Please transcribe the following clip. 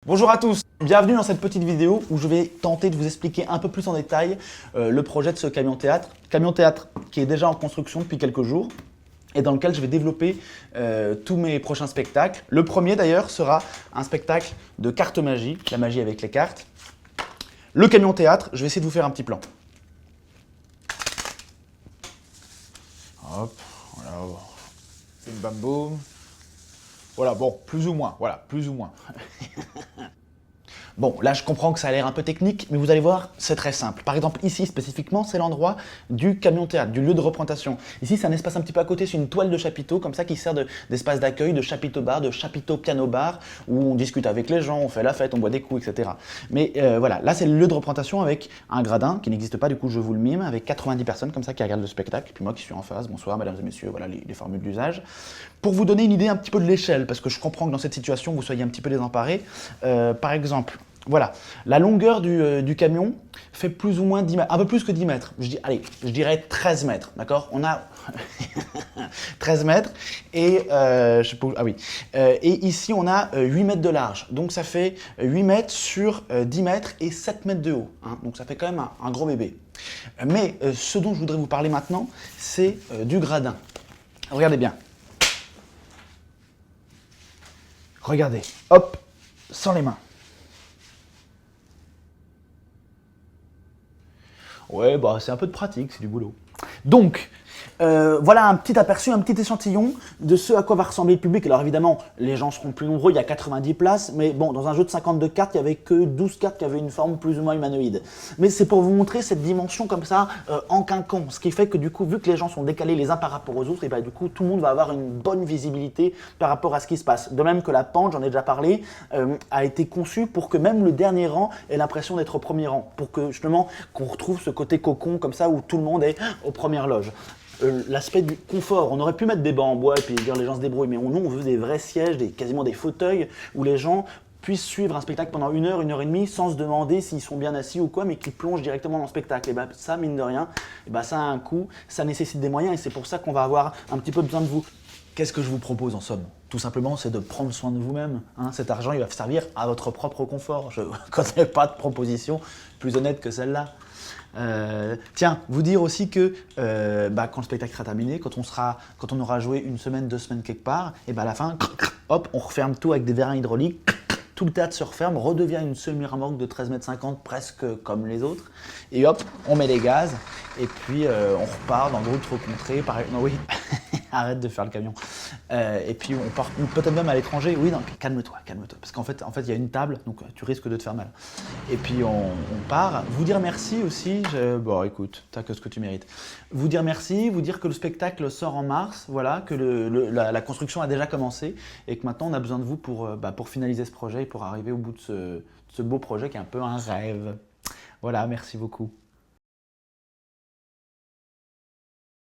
Bonjour à tous, bienvenue dans cette petite vidéo où je vais tenter de vous expliquer un peu plus en détail le projet de ce camion théâtre. Camion théâtre qui est déjà en construction depuis quelques jours et dans lequel je vais développer tous mes prochains spectacles. Le premier d'ailleurs sera un spectacle de cartes magie, la magie avec les cartes. Le camion théâtre, je vais essayer de vous faire un petit plan. Hop, voilà, bim bam boum. Voilà, bon, plus ou moins, voilà, plus ou moins. Bon, là je comprends que ça a l'air un peu technique, mais vous allez voir, c'est très simple. Par exemple, ici spécifiquement, c'est l'endroit du camion théâtre, du lieu de représentation. Ici, c'est un espace un petit peu à côté, c'est une toile de chapiteau, comme ça, qui sert d'espace d'accueil, de chapiteau bar, de chapiteau piano bar, où on discute avec les gens, on fait la fête, on boit des coups, etc. Mais voilà, là c'est le lieu de représentation avec un gradin qui n'existe pas, du coup je vous le mime, avec 90 personnes comme ça qui regardent le spectacle, puis moi qui suis en face, bonsoir mesdames et messieurs, voilà les formules d'usage. Pour vous donner une idée un petit peu de l'échelle, parce que je comprends que dans cette situation, vous soyez un petit peu désemparés, par exemple, voilà, la longueur du camion fait plus ou moins 10 mètres, un peu plus que 10 mètres. Allez, je dirais 13 mètres, d'accord? On a 13 mètres et, je sais pas, ah oui. Et ici, on a 8 mètres de large. Donc, ça fait 8 mètres sur 10 mètres et 7 mètres de haut. Hein. Donc, ça fait quand même un gros bébé. Mais ce dont je voudrais vous parler maintenant, c'est du gradin. Regardez bien. Regardez, hop, sans les mains. Ouais, bah c'est un peu de pratique, c'est du boulot. Donc, voilà un petit aperçu, un petit échantillon de ce à quoi va ressembler le public. Alors évidemment, les gens seront plus nombreux, il y a 90 places, mais bon, dans un jeu de 52 cartes, il n'y avait que 12 cartes qui avaient une forme plus ou moins humanoïde. Mais c'est pour vous montrer cette dimension comme ça, en quinconce, ce qui fait que du coup, vu que les gens sont décalés les uns par rapport aux autres, et bah, du coup, tout le monde va avoir une bonne visibilité par rapport à ce qui se passe. De même que la pente, j'en ai déjà parlé, a été conçue pour que même le dernier rang ait l'impression d'être au premier rang, pour que justement, qu'on retrouve ce côté cocon comme ça, où tout le monde est aux premières loges. L'aspect du confort, on aurait pu mettre des bancs en bois et puis dire les gens se débrouillent, mais non, on veut des vrais sièges, quasiment des fauteuils où les gens puissent suivre un spectacle pendant une heure et demie sans se demander s'ils sont bien assis ou quoi, mais qu'ils plongent directement dans le spectacle. Et ben ça, mine de rien, et ben ça a un coût, ça nécessite des moyens et c'est pour ça qu'on va avoir un petit peu besoin de vous. Qu'est-ce que je vous propose en somme? Tout simplement, c'est de prendre soin de vous-même. Hein. Cet argent, il va servir à votre propre confort. Je ne connais pas de proposition plus honnête que celle-là. Tiens, vous dire aussi que quand le spectacle sera terminé, quand on aura joué une semaine, 2 semaines quelque part, et à la fin, hop, on referme tout avec des vérins hydrauliques, tout le théâtre se referme, redevient une semi-remorque de 13,50 m presque comme les autres, et hop, on met les gaz, et puis on repart dans d'autres contrées. Non, oui, arrête de faire le camion. Et puis on part peut-être même à l'étranger. Oui, non, calme-toi, calme-toi. Parce qu'en fait, il y a une table, donc tu risques de te faire mal. Et puis on part. Vous dire merci aussi. Bon, écoute, t'as que ce que tu mérites. Vous dire merci, vous dire que le spectacle sort en mars, voilà, que la construction a déjà commencé et que maintenant on a besoin de vous pour finaliser ce projet et pour arriver au bout de ce beau projet qui est un peu un rêve. Voilà, merci beaucoup.